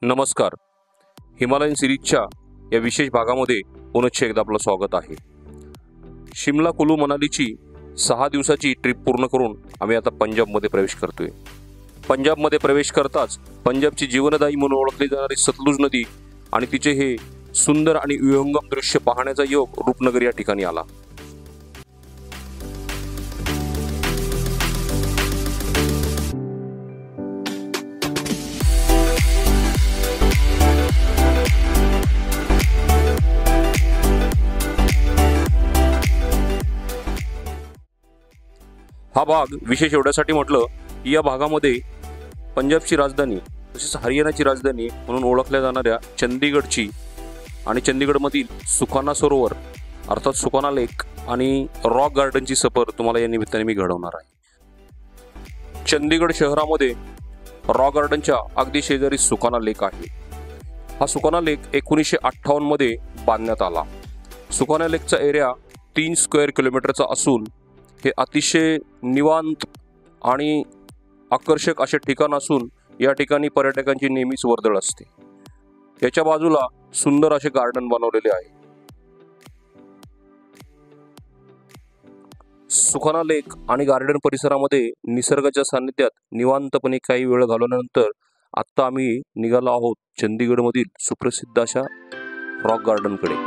नमस्कार. हिमालयन सिरीजच्या या विशेष भागामध्ये पुनश्च एकदा आपलं स्वागत आहे. शिमला कुलू मनालीची 6 दिवसाची ट्रिप पूर्ण करून आम्ही आता पंजाबमध्ये प्रवेश करतोय. पंजाबमध्ये प्रवेश करताच पंजाबची जीवनदायी म्हणून ओळखली जाणारी सतलुज नदी आणि तिचे हे सुंदर आणि विहंगम दृश्य पाहण्याचा योग रूपनगर या ठिकाणी आला. हा भाग विशेष एवढ्यासाठी म्हटलं की या भागामध्ये पंजाबची राजधानी तसेच हरियाणाची राजधानी म्हणून ओळखल्या जाणाऱ्या चंदीगडची आणि चंदीगडमधील सुखाना सरोवर अर्थात सुखाना लेक आणि रॉक गार्डनची सफर तुम्हाला या निमित्ताने मी घडवणार आहे. चंदीगड शहरामध्ये रॉक गार्डनच्या अगदी शेजारी सुखाना लेक आहे. हा सुखाना लेक 1958 मध्ये बांधण्यात आला. सुखाना लेकचा एरिया 3 स्क्वेअर किलोमीटरचा असून हे अतिशय निवांत आणि आकर्षक असे ठिकाण असून या ठिकाणी पर्यटकांची नेहमीच वर्दळ असते. याच्या बाजूला सुंदर असे गार्डन बनवलेले आहे. सुखाना लेक आणि गार्डन परिसरामध्ये निसर्गाच्या सान्निध्यात निवांतपणे काही वेळ घालवल्यानंतर आता आम्ही निघालो आहोत चंदीगडमधील सुप्रसिद्ध अशा रॉक गार्डनकडे.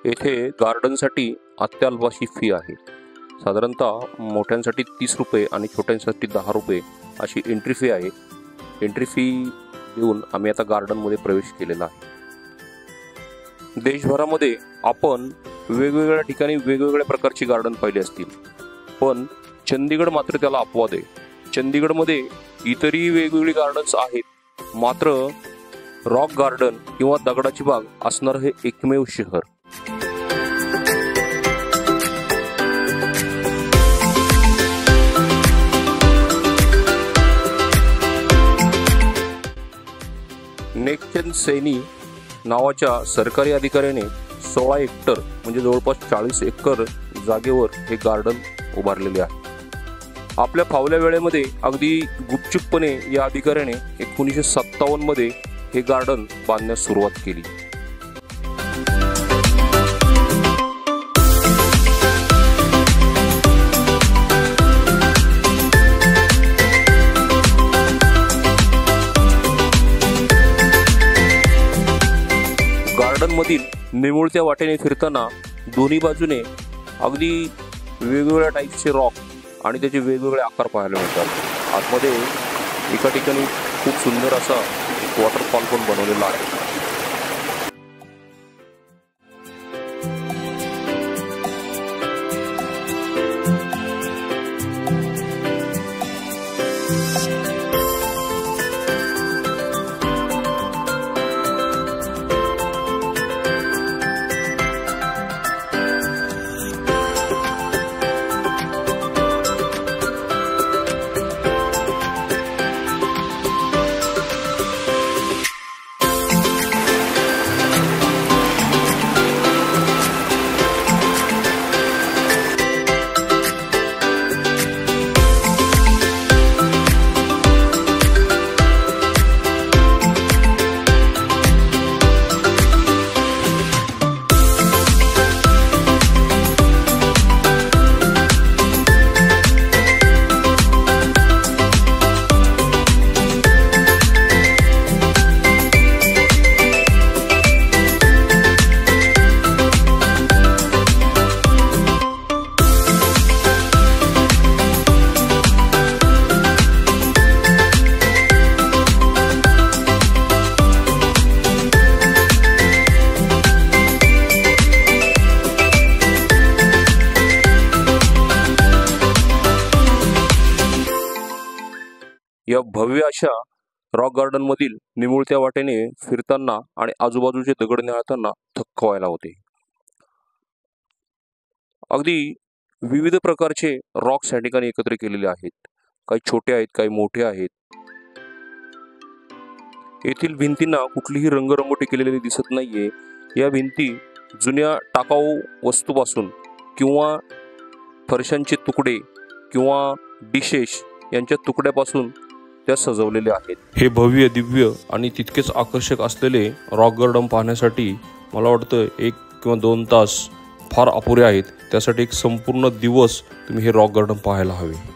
येथे गार्डनसाठी अत्यल्प अशी फी आहे. साधारणतः मोठ्यांसाठी 30 रुपये आणि छोट्यांसाठी 10 रुपये अशी एंट्री फी आहे. एंट्री फी देऊन आम्ही आता गार्डनमध्ये प्रवेश केलेला आहे. देशभरामध्ये आपण वेगवेगळ्या ठिकाणी वेगवेगळ्या प्रकारची गार्डन पाहिली असतील, पण चंदीगड मात्र त्याला अपवाद आहे. चंदीगडमध्ये इतरही वेगवेगळी गार्डन्स आहेत, मात्र रॉक गार्डन किंवा दगडाची बाग असणार हे एकमेव शहर. नेकचंद सैनी नावाच्या सरकारी अधिकाऱ्याने 16 हेक्टर म्हणजे जवळपास 40 एकर जागेवर हे गार्डन उभारलेले आहे. आपल्या फावल्या वेळेमध्ये अगदी गुपचूपपणे या अधिकाऱ्याने 1957 मध्ये हे गार्डन बांधण्यास सुरुवात केली. गार्डनमधील निमुळत्या वाटेने फिरताना दोन्ही बाजूने अगदी वेगवेगळ्या टाईपचे रॉक आणि त्याचे वेगवेगळे आकार पाहायला मिळतात. आतमध्ये एका ठिकाणी खूप सुंदर असा एक वॉटरफॉल पण बनवलेला आहे. या भव्य अशा रॉक गार्डन मधील निमुळत्या वाटेने फिरताना आणि आजूबाजूचे दगड निहाळताना थक्क व्हायला होते. अगदी विविध प्रकारचे रॉक्स या ठिकाणी एकत्र केलेले आहेत. काही छोटे आहेत, काही मोठे आहेत. येथील भिंतींना कुठलीही रंगरंगोटी केलेली दिसत नाहीये. या भिंती जुन्या टाकाऊ वस्तूपासून किंवा फरशांचे तुकडे किंवा डिशेस यांच्या तुकड्यापासून त्या सजवलेल्या आहेत. हे भव्य दिव्य आणि तितकेच आकर्षक असलेले रॉक गार्डन पाहण्यासाठी मला वाटतं 1 किंवा 2 तास फार अपुरे आहेत. त्यासाठी एक संपूर्ण दिवस तुम्ही हे रॉक गार्डन पाहायला हवे.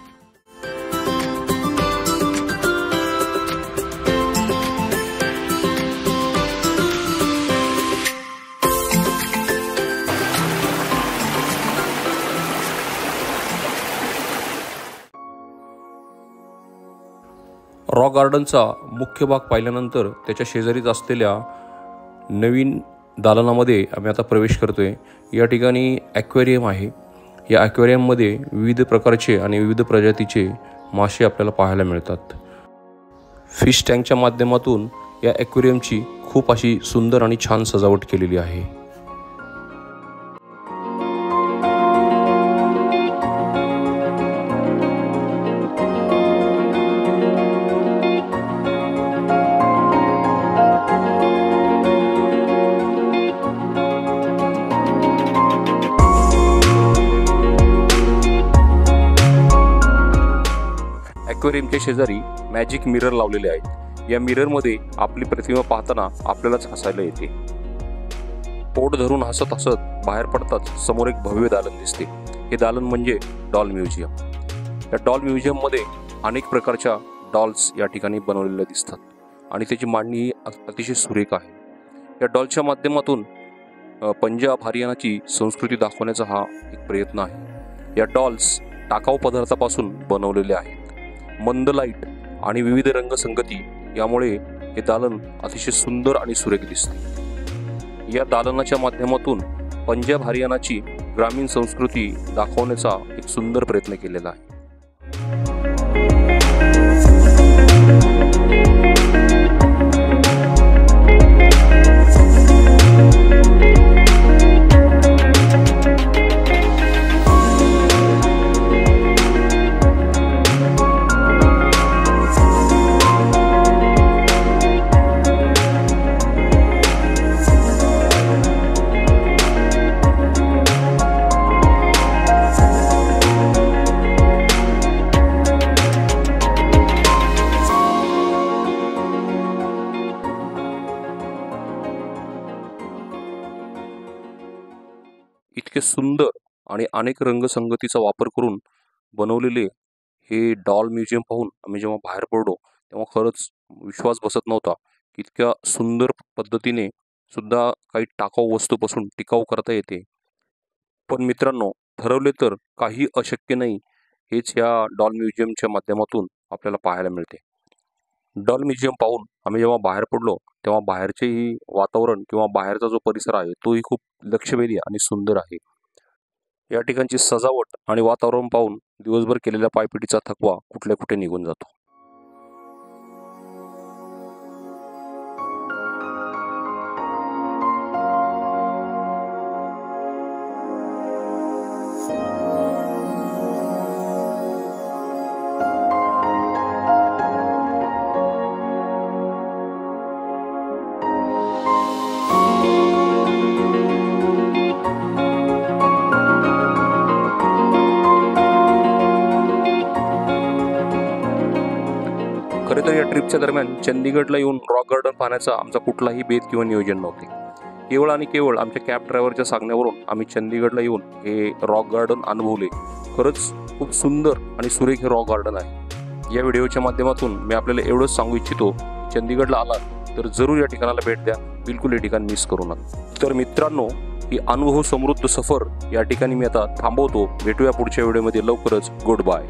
रॉक गार्डनचा मुख्य भाग पाहिल्यानंतर त्याच्या शेजारीच असलेल्या नवीन दालनामध्ये आम्ही आता प्रवेश करतोय. या ठिकाणी ॲक्वेरियम आहे. या ॲक्वेरियममध्ये विविध प्रकारचे आणि विविध प्रजातीचे मासे आपल्याला पाहायला मिळतात. फिश टँकच्या माध्यमातून या ॲक्वेरियमची खूप अशी सुंदर आणि छान सजावट केलेली आहे. ॲक्वेरियमच्या शेजारी मॅजिक मिरर लावलेले आहेत. या मिररमध्ये आपली प्रतिमा पाहताना आपल्यालाच हसायला येते. पोट धरून हसत हसत बाहेर पडताच समोर एक भव्य दालन दिसते. हे दालन म्हणजे डॉल म्युझियम. या डॉल म्युझियममध्ये अनेक प्रकारच्या डॉल्स या ठिकाणी बनवलेल्या दिसतात आणि त्याची मांडणी ही अतिशय सुरेख आहे. या डॉलच्या माध्यमातून पंजाब हरियाणाची संस्कृती दाखवण्याचा हा एक प्रयत्न आहे. या डॉल्स टाकाऊ पदार्थापासून बनवलेले आहेत. मंद लाईट आणि विविध रंगसंगती यामुळे हे दालन अतिशय सुंदर आणि सुरेख दिसते. या दालनाच्या माध्यमातून पंजाब हरियाणाची ग्रामीण संस्कृती दाखवण्याचा एक सुंदर प्रयत्न केलेला आहे. इतके सुंदर आणि अनेक रंगसंगतीचा वापर करून बनवलेले हे डॉल म्युझियम पाहून आम्ही जेव्हा बाहेर पडलो तेव्हा खरंच विश्वास बसत नव्हता की इतक्या सुंदर पद्धतीने सुद्धा काही टाकाऊ वस्तूपासून टिकाऊ करता येते. पण मित्रांनो, ठरवले तर काही अशक्य नाही हेच या डॉल म्युझियमच्या माध्यमातून आपल्याला पाहायला मिळते. डॉल म्युझियम पाहून आम्ही जेव्हा बाहेर पडलो तेव्हा बाहेरचेही वातावरण किंवा बाहेरचा जो परिसर आहे तोही खूप लक्षवेधी आणि सुंदर आहे. या ठिकाणची सजावट आणि वातावरण पाहून दिवसभर केलेल्या पायपिटीचा थकवा कुठल्या कुठे निघून जातो. खरे तर या ट्रिपच्या दरम्यान चंदीगडला येऊन रॉक गार्डन पाहण्याचा आमचा कुठलाही बेत किंवा नियोजन नव्हते. केवळ आणि केवळ आमच्या कॅब ड्रायव्हरच्या सांगण्यावरून आम्ही चंदीगडला येऊन हे रॉक गार्डन अनुभवले. खरंच खूप सुंदर आणि सुरेख हे रॉक गार्डन आहे. या व्हिडिओच्या माध्यमातून मी आपल्याला एवढंच सांगू इच्छितो, चंदीगडला आला तर जरूर या ठिकाणाला भेट द्या. बिलकुल हे ठिकाण मिस करू नका. तर मित्रांनो, ही अनुभव समृद्ध सफर या ठिकाणी मी आता थांबवतो. भेटूया पुढच्या व्हिडिओमध्ये लवकरच. Good bye.